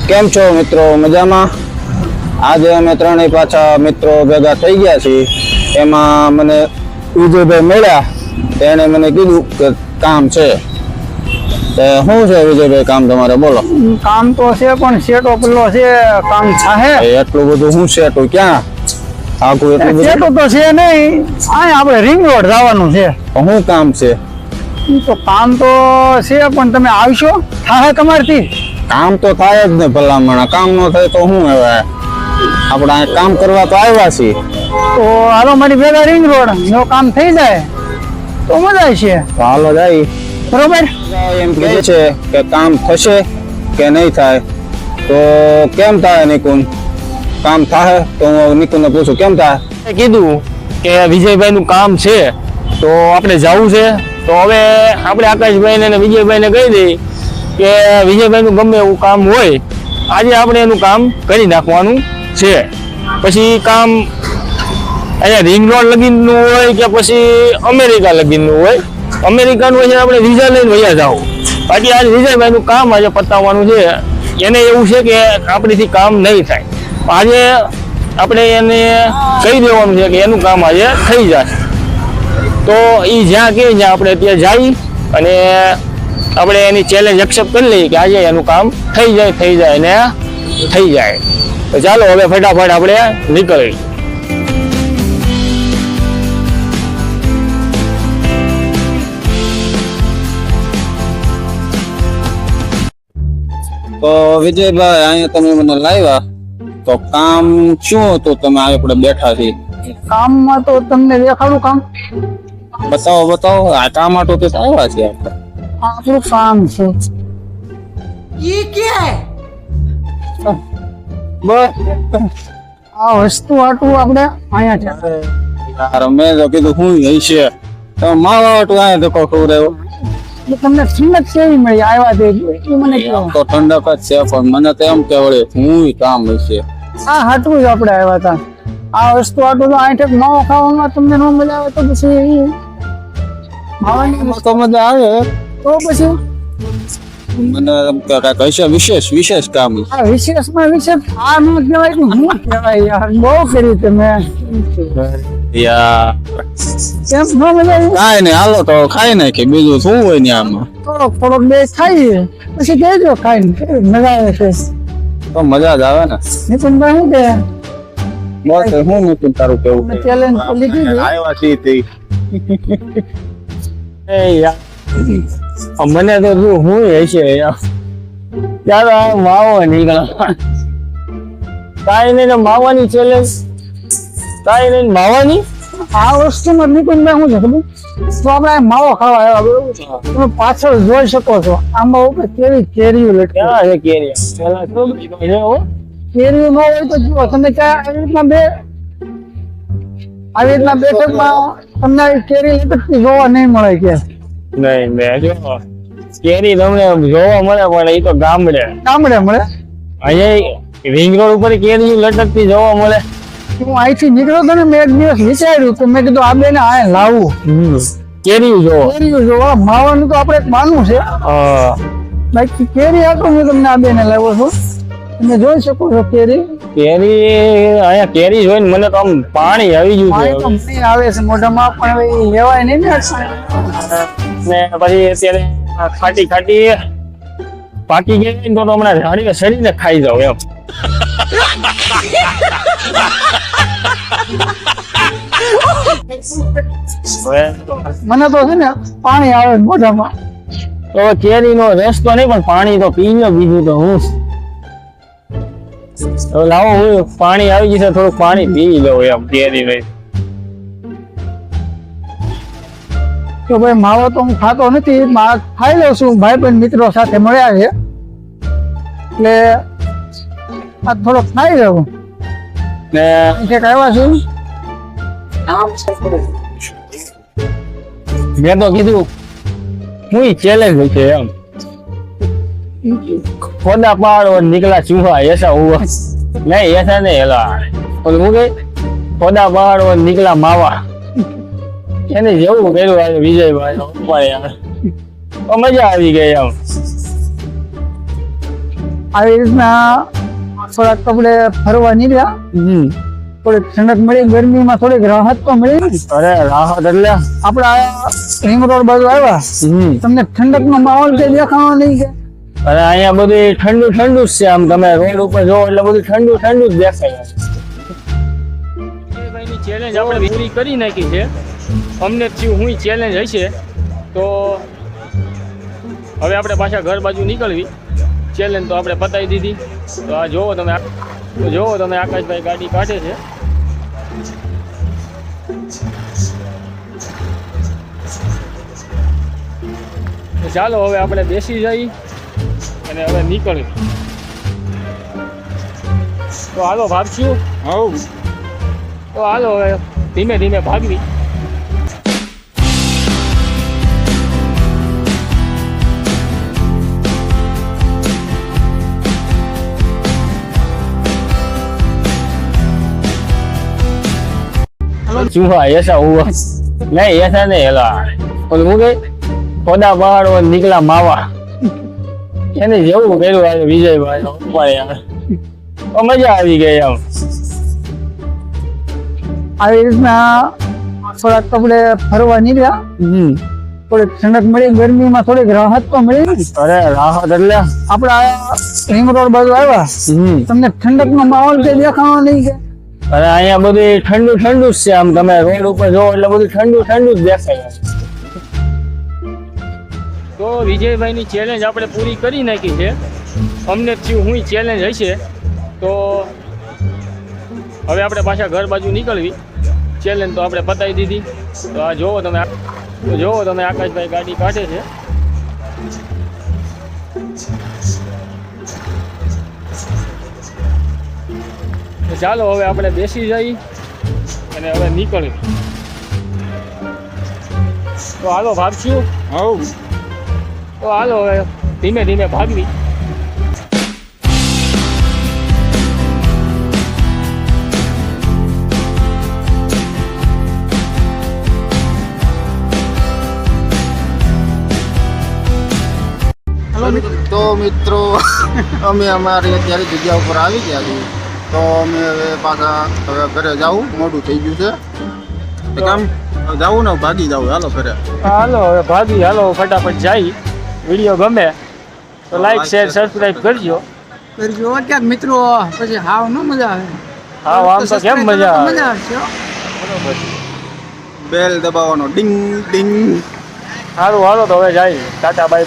કેમ છો મિત્રો? મજામાં? આજે અમે ત્રણેય પાછા મિત્રો ભેગા થઈ ગયા છીએ. એમાં મને વિજયભાઈ મળ્યા, તેણે મને કીધું કે કામ છે. શું છે વિજયભાઈ કામ તમારે? બોલો. કામ તો છે પણ સેટો પેલો છે, કામ થાય એટલું બધું શું સેટું? ક્યાં આખું એટલું બધું? સેટો તો છે નહીં, આ આપણે રિંગ રોડ જવાનું છે. શું કામ છે? તો કામ તો છે પણ તમે આવશો? થાય તમારથી? કામ તો થાય જ ને ભલામણ. કામ ન થાય તો શું હવે? આપણે આ કામ કરવા તો આવ્યા છીએ. તો હાલો મારી ભેગા રિંગ રોડ જો કામ થઈ જાય તો મજા આવશે. તો હાલો જાય. બરોબર. એમ કહે છે કે કામ થશે કે નહીં થાય. તો કેમ થાય નિકુંજ? કામ થાય તો હું નિકુંજને પૂછું કેમ થાય. કીધું કે વિજયભાઈ નું કામ છે તો આપણે જવું છે. તો હવે આપણે આકાશભાઈ ને વિજયભાઈ ને કહી દઈએ કે વિજયભાઈ નું ગમે એવું કામ હોય આજે આપણે એનું કામ કરી નાખવાનું છે. પછી કામ અહીંયા રિંગ રોડ લગીનનું હોય કે પછી અમેરિકા લગીનનું હોય. અમેરિકાનું હોય છે આપણે વિઝા લઈને વયા જાવ. બાકી આજે વિજયભાઈ નું કામ આજે પતાવવાનું છે. એને એવું છે કે આપણીથી કામ નહીં થાય. આજે આપણે એને કહી દેવાનું છે કે એનું કામ આજે થઈ જશે. તો એ જ્યાં કે જ્યાં આપણે ત્યાં જઈ અને આપણે એની ચેલેન્જ એક્સેપ્ટ કરી લઈએ કે આજે એનું કામ થઈ જાય ને થઈ જાય. તો ચાલો હવે ફટાફટ આપણે નીકળીએ. તો વિજયભાઈ અહીંયા તમે મને લાવ્યા તો કામ શું હતું? તમે આપણે બેઠા છીએ. કામમાં તો તમને દેખાડું કામ. બતાવો. આ કામ માટે તો આવ્યા છીએ આપણે. આપણું કામ છે. બસ આ વસ્તુ આટલું આપણે અહીંયા છે. યાર મેં તો કીધું શું હશે તો માવા વાટું અહીંયા ધક્કો ખવડાવ્યો. તમને ઠંડક કેવી મળી આવ્યા તે એ મને કહો. તો ઠંડક જ છે પણ મને તો એમ કે વળે શું કામ હશે. આ હાટું જ આપણે આવ્યા હતા. આ વસ્તુ આટલું તો આઠ માવો ખાવામાં તમને ન મજા આવે તો પછી માવાની તો મજા આવે. તો પછી મને એમ કે કાંઈક હશે વિશેષ કામ. આ વિશેષમાં વિશેષ આ ન કહેવાય કે હું કહેવાય યાર. બહુ કરી તમે યાર કેમ ન મજા આવી? કાંઈ નહીં હાલો તો ખાઈ નાખી. બીજું શું હોય ને આમાં? થોડોક બે ખાઈએ પછી કહેજો ખાઈને મજા આવે છે. તો મજા જ આવે ને. નિપુણભાઈ શું કહે? બસ હું નથી તારું કેવું. ચેલેન્જ તો લીધી છે. આવ્યા છીએ તે. એ યાર મને તો શું હશે યાર. ત્યારે આ માવો નીકળે. કાંઈ નહીં માવાની ચેલેન્જ. કાંઈ નહીં માવાની. આ વસ્તુમાં નિકુંજભાઈ શું છે ખબર? તો આપણે માવો ખાવા આવ્યા બરોબર. તમે પાછળ જોઈ શકો છો આંબા ઉપર કેવી કેરીઓ લટકે. ક્યાં છે કેરી? પેલા તો કેરીઓ ન હોય તો જુઓ તમે ક્યાં આવી રીતના બેઠકમાં તમને કેરી લટકતી જોવા નહીં મળે કે નહીં મેં જો કેરી તમને જોવા મળે પણ એ તો ગામડે મળે. અહીંયા રિંગ રોડ ઉપર કેરી લટકતી જોવા મળે. હું અહીંથી નીકળ્યો હતો ને મેં એક દિવસ વિચાર્યું તો મેં કીધું આ બેને આ લાવું કેરી જોવો. કેરીઓ જોવા. માવાનું તો આપણે એક માનવું છે. બાકી કેરી આટલું હું તમને આ બેને લાવ્યો છું. તમે જોઈ શકો છો કેરી. અહીંયા કેરી જોઈને મને તો આમ પાણી આવી ગયું પાણી તો છે. નહીં આવે છે મોઢામાં પણ હવે ઈ લેવાય નહીં ને. ને પછી અત્યારે ખાટી પાકી ગઈ ને તો હમણાં ઝાડીને સડીને ખાઈ જાવ એમ. મને તો છે ને પાણી આવે મોઢામાં. તો કેરી નો રસ તો નહીં પણ પાણી તો પી લો. બીજું તો હું લાવો હું પાણી આવી જશે થોડું પાણી પી લઉં એમ કેરી નહીં. તો ભાઈ માવો તો હું ખાતો નથી, ખાઈ લઉં છું. ભાઈબંધ મિત્રો સાથે મળ્યા છે એટલે આ થોડો ખાઈ લઉં ને કંઈક આવ્યા છું. મેં તો કીધું હું ચેલેન્જ છે એમ. ખોદા પહાડ और निकला चूहा ऐसा हुआ नहीं ऐसा नहीं हेला और मुझे ખોદા પહાડ और निकला मावा એને જેવું કર્યું આજે વિજયભાઈ ઉપર યાર તો મજા આવી ગઈ એમ. આવી રીતના થોડાક કપડે ફરવા નીકળ્યા, થોડીક ઠંડક મળી, ગરમીમાં થોડીક રાહત તો મળી ને. અરે રાહત એટલે આપડા રિંગ રોડ બાજુ આવ્યા, તમને ઠંડક નો માહોલ કે દેખાવા નહીં કે? અરે અહીંયા બધું ઠંડુ ઠંડુ જ છે. આમ તમે રોડ ઉપર જોવો એટલે બધું ઠંડુ ઠંડુ જ દેખાય. વિજયભાઈની ચેલેન્જ આપણે પૂરી કરી નાખી છે. અમને થયું હું ચેલેન્જ હશે તો હવે આપણે પાછા ઘર બાજુ નીકળવી. ચેલેન્જ તો આપણે પતાવી દીધી. તો આ જોવો તમે આકાશભાઈ ગાડી કાઢે છે. તો ચાલો હવે આપણે બેસી જઈએ અને હવે નીકળીએ. તો હાલો ભાગશું. તો હાલો હવે ધીમે ધીમે ભાગવી. चूहा ऐसा हुआ नहीं, ऐसा नहीं हेला और मुझे थोड़ा बाहर और निकला मावा એને જેવું કર્યું આજે વિજયભાઈ ઉપર યાર, તો મજા આવી ગઈ. આમ આવી રીતના થોડાક કપડે ફરવા નીકળ્યા, થોડીક ઠંડક મળી, ગરમીમાં થોડીક રાહત તો મળી ને. અરે રાહત એટલે આપડા રિંગ રોડ બાજુ આવ્યા, તમને ઠંડક નો માહોલ કે દેખાવા નહીં કે? અરે અહીંયા બધું ઠંડુ ઠંડુ જ છે. આમ તમે રોડ ઉપર જોવો એટલે બધું ઠંડુ ઠંડુ જ દેખાય. તો વિજયભાઈની ચેલેન્જ આપણે પૂરી કરી નાખી છે. અમને થયું હું ચેલેન્જ હશે તો હવે આપણે પાછા ઘર બાજુ નીકળવી. ચેલેન્જ તો આપણે પતાવી દીધી. તો આ જોવો તમે આકાશભાઈ ગાડી કાઢે છે. તો ચાલો હવે આપણે બેસી જઈએ અને હવે નીકળીએ. તો હાલો ભાગશું. તો હાલો હવે ધીમે ધીમે ભાગવી. તો મિત્રો અમે અમારી અત્યારે જગ્યા ઉપર આવી ગયા છીએ. તો અમે હવે પાછા હવે ઘરે જાવું, મોડું થઈ ગયું છે. કામ જાવું ને ભાગી જાવું. હાલો ઘરે. હાલો હવે ભાગી. હાલો ફટાફટ જાય. વિડીયો ગમે તો લાઈક શેર સબસ્ક્રાઇબ કરજો. ક્યાંક મિત્રો પછી હાવ ન મજા આવે. હા આમ તો કેમ મજા આવે. મજા આવશે હો. બરોબર. બેલ દબાવવાનો ડિંગ ડિંગ. સારું હાલો તો હવે જાય. ટાટા બાય.